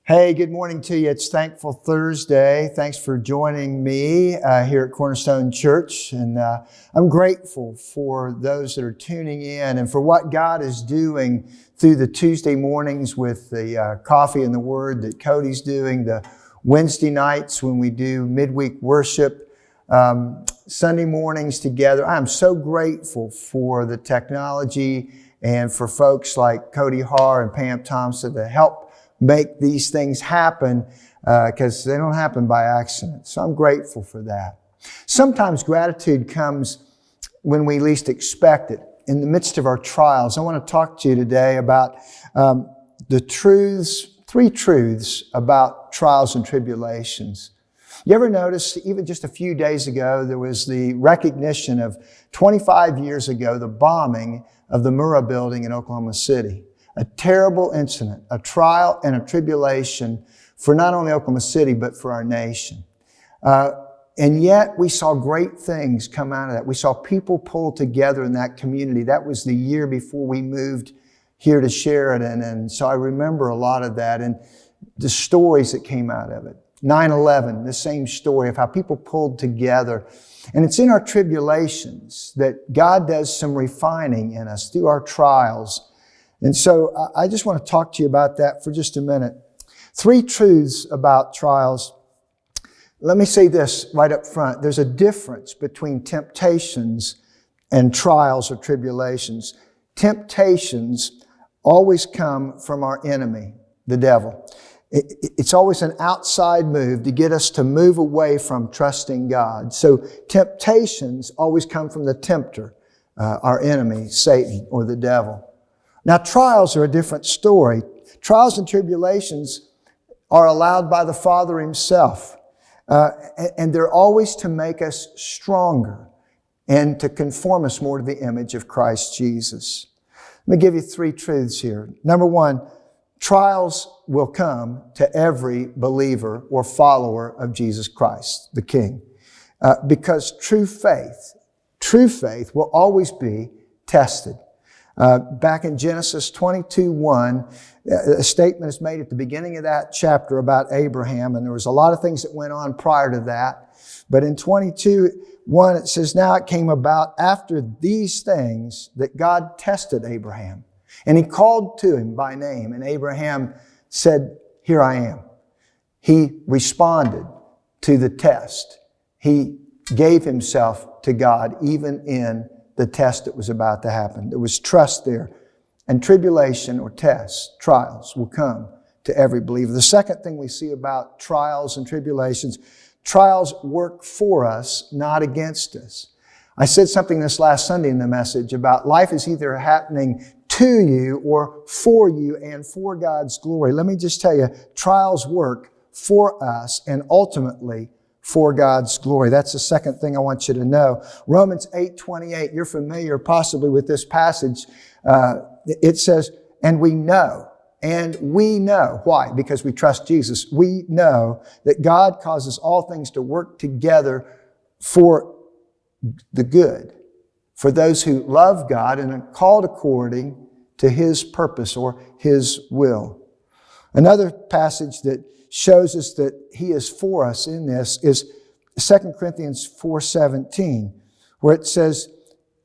Hey, good morning to you. It's Thankful Thursday. Thanks for joining me here at Cornerstone Church. And I'm grateful for those that are tuning in and for what God is doing through the Tuesday mornings with the Coffee and the Word that Cody's doing, the Wednesday nights when we do midweek worship, Sunday mornings together. I'm so grateful for the technology and for folks like Cody Harr and Pam Thompson to help make these things happen because they don't happen by accident. So I'm grateful for that. Sometimes gratitude comes when we least expect it. In the midst of our trials, I want to talk to you today about three truths about trials and tribulations. You ever notice, even just a few days ago, there was the recognition of 25 years ago, the bombing of the Murrah building in Oklahoma City. A terrible incident, a trial and a tribulation for not only Oklahoma City, but for our nation. And yet we saw great things come out of that. We saw people pull together in that community. That was the year before we moved here to Sheridan. And so I remember a lot of that and the stories that came out of it. 9/11, the same story of how people pulled together. And it's in our tribulations that God does some refining in us through our trials. And so I just want to talk to you about that for just a minute. Three truths about trials. Let me say this right up front. There's a difference between temptations and trials or tribulations. Temptations always come from our enemy, the devil. It's always an outside move to get us to move away from trusting God. So temptations always come from the tempter, our enemy, Satan or the devil. Now, trials are a different story. Trials and tribulations are allowed by the Father Himself. And they're always to make us stronger and to conform us more to the image of Christ Jesus. Let me give you three truths here. Number one, trials will come to every believer or follower of Jesus Christ, the King. Because true faith will always be tested. Back in Genesis 22:1, a statement is made at the beginning of that chapter about Abraham, and there was a lot of things that went on prior to that. But in 22:1, it says, "Now it came about after these things that God tested Abraham. And He called to him by name, and Abraham said, 'Here I am.'" He responded to the test. He gave himself to God even in the test that was about to happen. There was trust there. And tribulation or tests, trials, will come to every believer. The second thing we see about trials and tribulations, trials work for us, not against us. I said something this last Sunday in the message about life is either happening to you or for you and for God's glory. Let me just tell you, trials work for us and ultimately for God's glory. That's the second thing I want you to know. Romans 8:28, you're familiar possibly with this passage. It says, and we know. Why? Because we trust Jesus. We know that God causes all things to work together for the good, for those who love God and are called according to His purpose or His will. Another passage that shows us that He is for us in this is 2 Corinthians 4:17, where it says,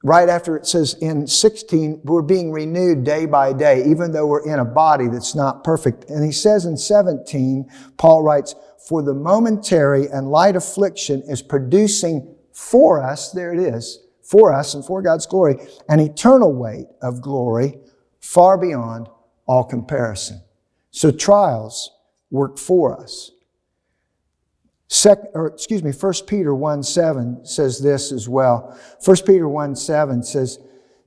right after it says in 16, we're being renewed day by day, even though we're in a body that's not perfect. And he says in 17, Paul writes, "For the momentary and light affliction is producing for us," there it is, for us and for God's glory, "an eternal weight of glory far beyond all comparison." So trials work for us. 1 Peter 1:7 says this as well. 1 Peter 1:7 says,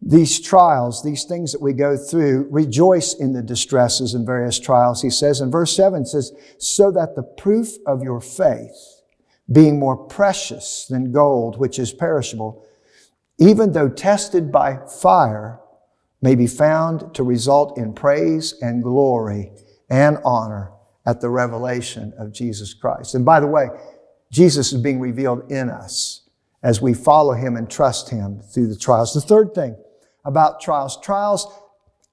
"These trials, these things that we go through, rejoice in the distresses and various trials," he says. And verse 7 says, "So that the proof of your faith, being more precious than gold, which is perishable, even though tested by fire, may be found to result in praise and glory and honor at the revelation of Jesus Christ." And by the way, Jesus is being revealed in us as we follow Him and trust Him through the trials. The third thing about trials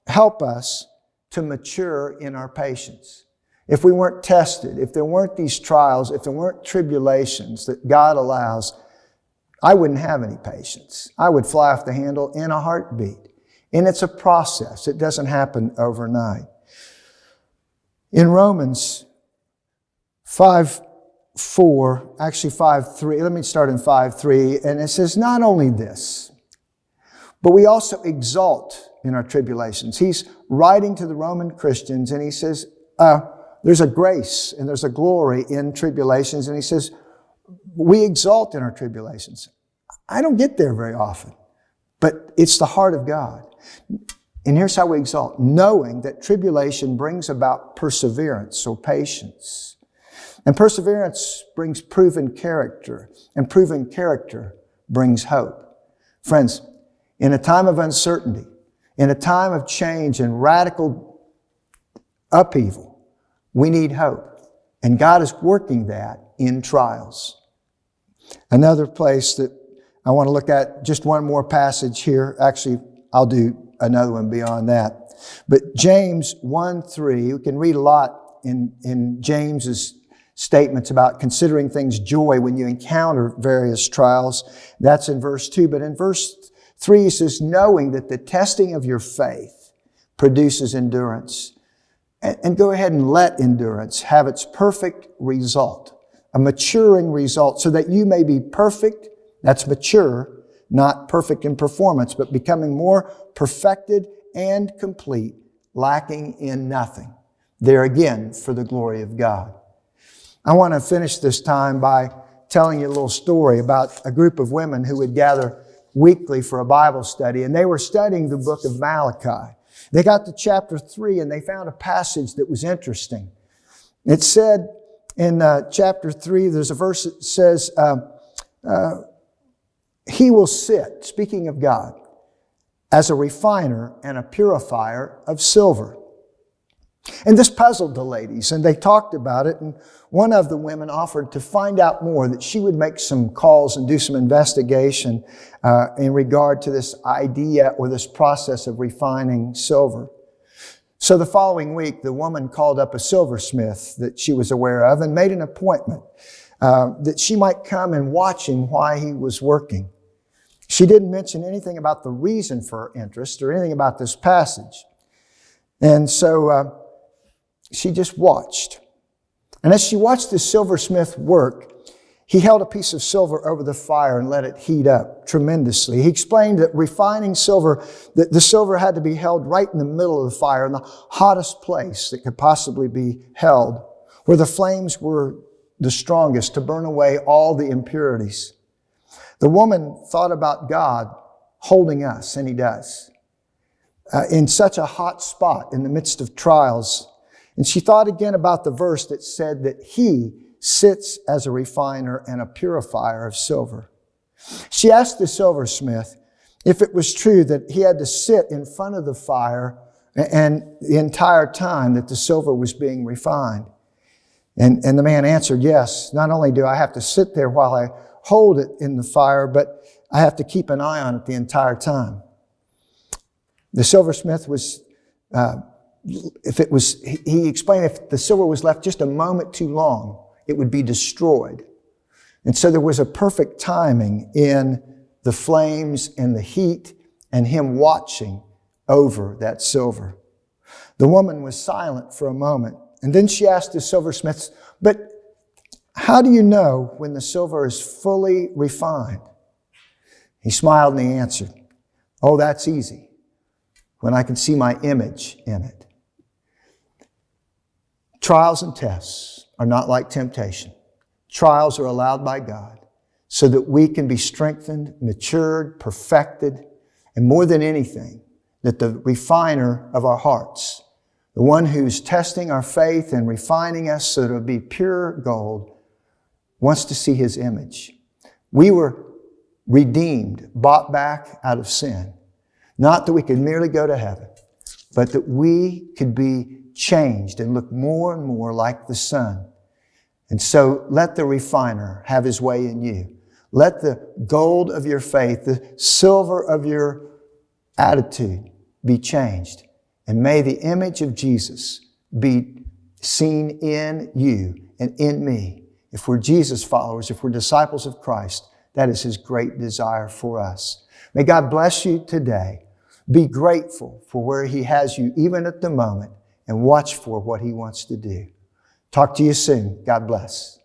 help us to mature in our patience. if we weren't tested, if there weren't these trials, if there weren't tribulations that God allows, I wouldn't have any patience. I would fly off the handle in a heartbeat. And it's a process. It doesn't happen overnight. In Romans 5:3, let me start in 5:3, and it says, not only this, but we also exult in our tribulations. He's writing to the Roman Christians, and he says, there's a grace and there's a glory in tribulations, and he says, we exult in our tribulations. I don't get there very often, but it's the heart of God. And here's how we exalt, knowing that tribulation brings about perseverance or patience. And perseverance brings proven character, and proven character brings hope. Friends, in a time of uncertainty, in a time of change and radical upheaval, we need hope. And God is working that in trials. Another place that I want to look at, just one more passage here. Actually, I'll do another one beyond that. But James 1:3, we can read a lot in James's statements about considering things joy when you encounter various trials. That's in verse 2. But in verse 3, he says, knowing that the testing of your faith produces endurance. And go ahead and let endurance have its perfect result, a maturing result, so that you may be perfect, that's mature, not perfect in performance, but becoming more perfected and complete, lacking in nothing. There again, for the glory of God. I want to finish this time by telling you a little story about a group of women who would gather weekly for a Bible study, and they were studying the book of Malachi. They got to chapter 3, and they found a passage that was interesting. It said in chapter 3, there's a verse that says, He will sit, speaking of God, as a refiner and a purifier of silver. And this puzzled the ladies, and they talked about it, and one of the women offered to find out more, that she would make some calls and do some investigation in regard to this idea or this process of refining silver. So the following week, the woman called up a silversmith that she was aware of and made an appointment that she might come and watch him while he was working. She didn't mention anything about the reason for her interest or anything about this passage. And so she just watched. And as she watched the silversmith work, he held a piece of silver over the fire and let it heat up tremendously. He explained that refining silver, that the silver had to be held right in the middle of the fire, in the hottest place that could possibly be held, where the flames were the strongest, to burn away all the impurities. The woman thought about God holding us, and He does, in such a hot spot in the midst of trials. And she thought again about the verse that said that He sits as a refiner and a purifier of silver. She asked the silversmith if it was true that he had to sit in front of the fire and the entire time that the silver was being refined. And the man answered, yes, not only do I have to sit there while I hold it in the fire, but I have to keep an eye on it the entire time. The silversmith was, he explained if the silver was left just a moment too long, it would be destroyed. And so there was a perfect timing in the flames and the heat and him watching over that silver. The woman was silent for a moment, and then she asked the silversmith, but how do you know when the silver is fully refined? He smiled and he answered, oh, that's easy, when I can see my image in it. Trials and tests are not like temptation. Trials are allowed by God so that we can be strengthened, matured, perfected, and more than anything, that the refiner of our hearts, the one who's testing our faith and refining us so that it'll be pure gold, wants to see His image. We were redeemed, bought back out of sin. Not that we could merely go to heaven, but that we could be changed and look more and more like the Son. And so let the refiner have his way in you. Let the gold of your faith, the silver of your attitude be changed. And may the image of Jesus be seen in you and in me. If we're Jesus followers, if we're disciples of Christ, that is His great desire for us. May God bless you today. Be grateful for where He has you, even at the moment, and watch for what He wants to do. Talk to you soon. God bless.